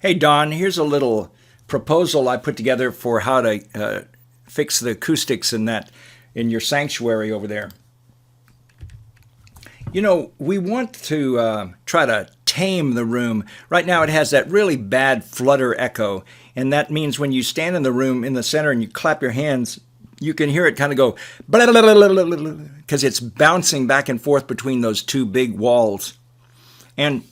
Hey Don, here's a little proposal I put together for how to fix the acoustics in your sanctuary over there. You know, we want to try to tame the room. Right now it has that really bad flutter echo, and that means when you stand in the room in the center and you clap your hands, you can hear it kind of go because it's bouncing back and forth between those two big walls. And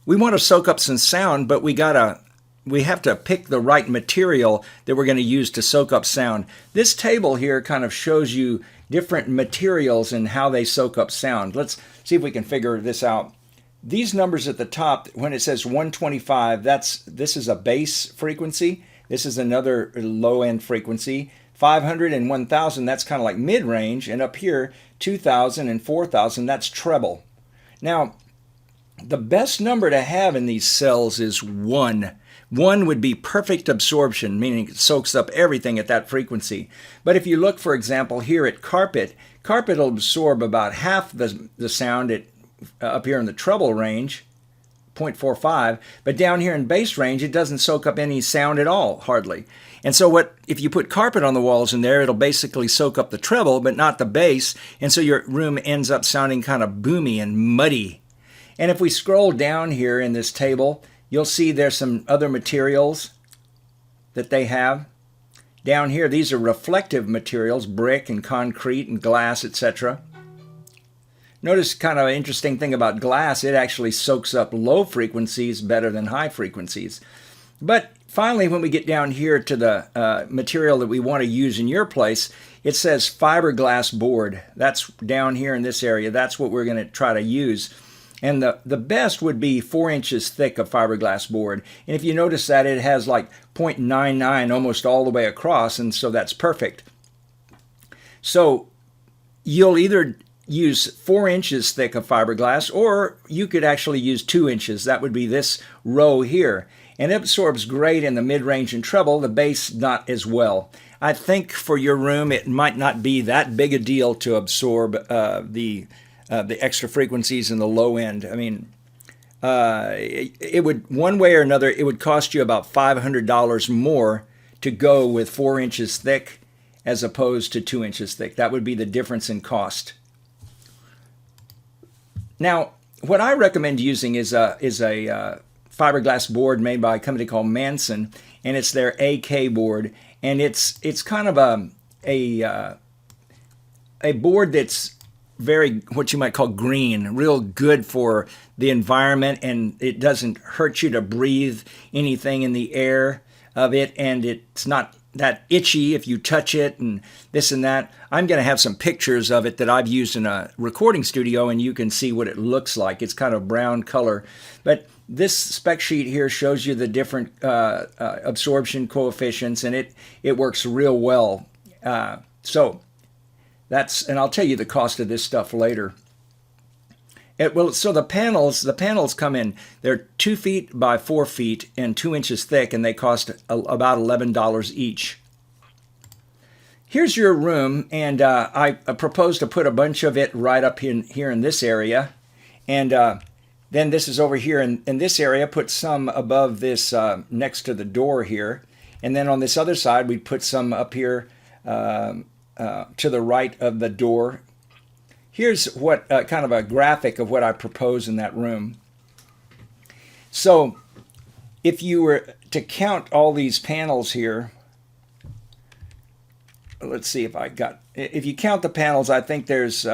we want to soak up some sound, but we have to pick the right material that we're going to use to soak up sound. This table here kind of shows you different materials and how they soak up sound. Let's see if we can figure this out. These numbers at the top, when it says 125, this is a bass frequency. This is another low-end frequency. 500 and 1000, that's kind of like mid-range. And up here, 2000 and 4000, that's treble. Now, the best number to have in these cells is 1. 1 would be perfect absorption, meaning it soaks up everything at that frequency. But if you look, for example, here at carpet will absorb about half the sound up here in the treble range, 0.45, but down here in bass range, it doesn't soak up any sound at all, hardly. And so if you put carpet on the walls in there, it'll basically soak up the treble, but not the bass, and so your room ends up sounding kind of boomy and muddy. And if we scroll down here in this table, you'll see there's some other materials that they have. Down here, these are reflective materials, brick and concrete and glass, etc. Notice kind of an interesting thing about glass, it actually soaks up low frequencies better than high frequencies. But finally, when we get down here to the material that we want to use in your place, it says fiberglass board. That's down here in this area. That's what we're going to try to use. And the best would be 4 inches thick of fiberglass board. And if you notice that, it has like 0.99 almost all the way across, and so that's perfect. So you'll either use 4 inches thick of fiberglass, or you could actually use 2 inches. That would be this row here. And it absorbs great in the mid-range and treble, the bass not as well. I think for your room, it might not be that big a deal to absorb the extra frequencies in the low end. I mean, it would, one way or another, it would cost you about $500 more to go with 4 inches thick as opposed to 2 inches thick. That would be the difference in cost. Now, what I recommend using is a fiberglass board made by a company called Manson, and it's their AK board, and it's kind of a board that's very, what you might call green, real good for the environment, and it doesn't hurt you to breathe anything in the air of it, and it's not that itchy if you touch it and this and that. I'm going to have some pictures of it that I've used in a recording studio, and you can see what it looks like. It's kind of brown color, but this spec sheet here shows you the different absorption coefficients, and it works real well. So and I'll tell you the cost of this stuff later. So the panels come in. They're 2 feet by 4 feet and 2 inches thick, and they cost about $11 each. Here's your room, and I propose to put a bunch of it right up here in this area, and then this is over here in this area. Put some above this next to the door here, and then on this other side we put some up here to the right of the door. Here's what kind of a graphic of what I propose in that room. So if you were to count all these panels here, let's see if you count the panels, I think there's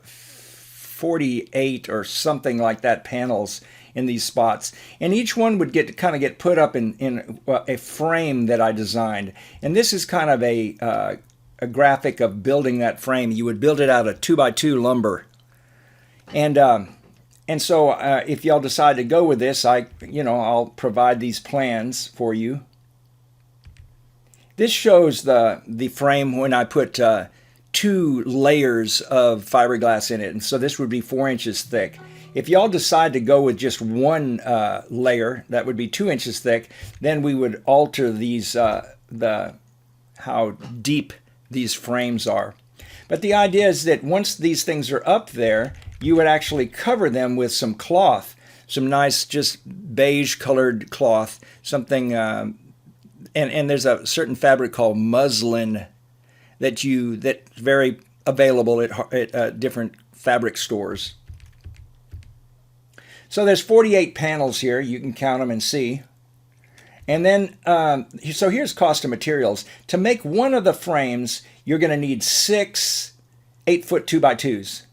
48 or something like that panels in these spots, and each one would kind of get put up in a frame that I designed. And this is kind of a graphic of building that frame. You would build it out of 2x2 lumber, and so if y'all decide to go with this, I'll provide these plans for you. This shows the frame when I put 2 layers of fiberglass in it, and so this would be 4 inches thick. If y'all decide to go with just one layer, that would be 2 inches thick, then we would alter these how deep these frames are. But the idea is that once these things are up there, you would actually cover them with some cloth some nice, just beige colored cloth, something, and there's a certain fabric called muslin that's very available at different fabric stores. So there's 48 panels here. You can count them and see. And then, so here's cost of materials. To make one of the frames, you're going to need 6 8-foot 2x2s.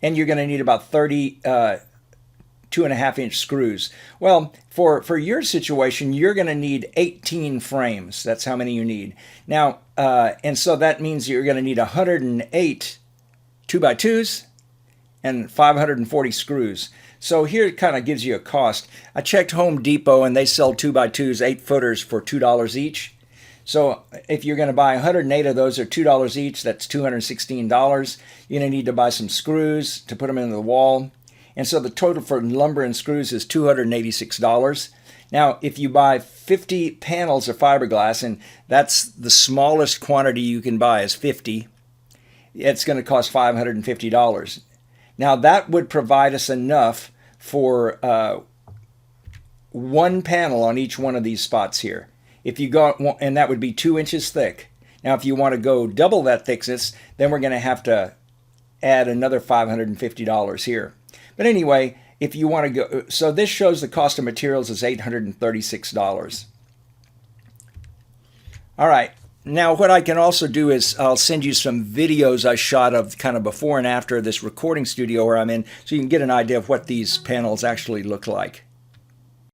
And you're going to need about 30 2.5-inch screws. Well, for your situation, you're going to need 18 frames. That's how many you need. Now, and so that means you're going to need 108 2x2s and 540 screws. So here it kind of gives you a cost. I checked Home Depot and they sell 2x2s, 8-footers for $2 each. So if you're going to buy 108 of those, are $2 each. That's $216. You're going to need to buy some screws to put them into the wall. And so the total for lumber and screws is $286. Now, if you buy 50 panels of fiberglass, and that's the smallest quantity you can buy is 50, it's going to cost $550. Now, that would provide us enough for one panel on each one of these spots here. If you go, and that would be 2 inches thick. Now, if you want to go double that thickness, then we're going to have to add another $550 here. But anyway, if you want to go, so this shows the cost of materials is $836. All right. Now, what I can also do is I'll send you some videos I shot of kind of before and after this recording studio where I'm in, so you can get an idea of what these panels actually look like.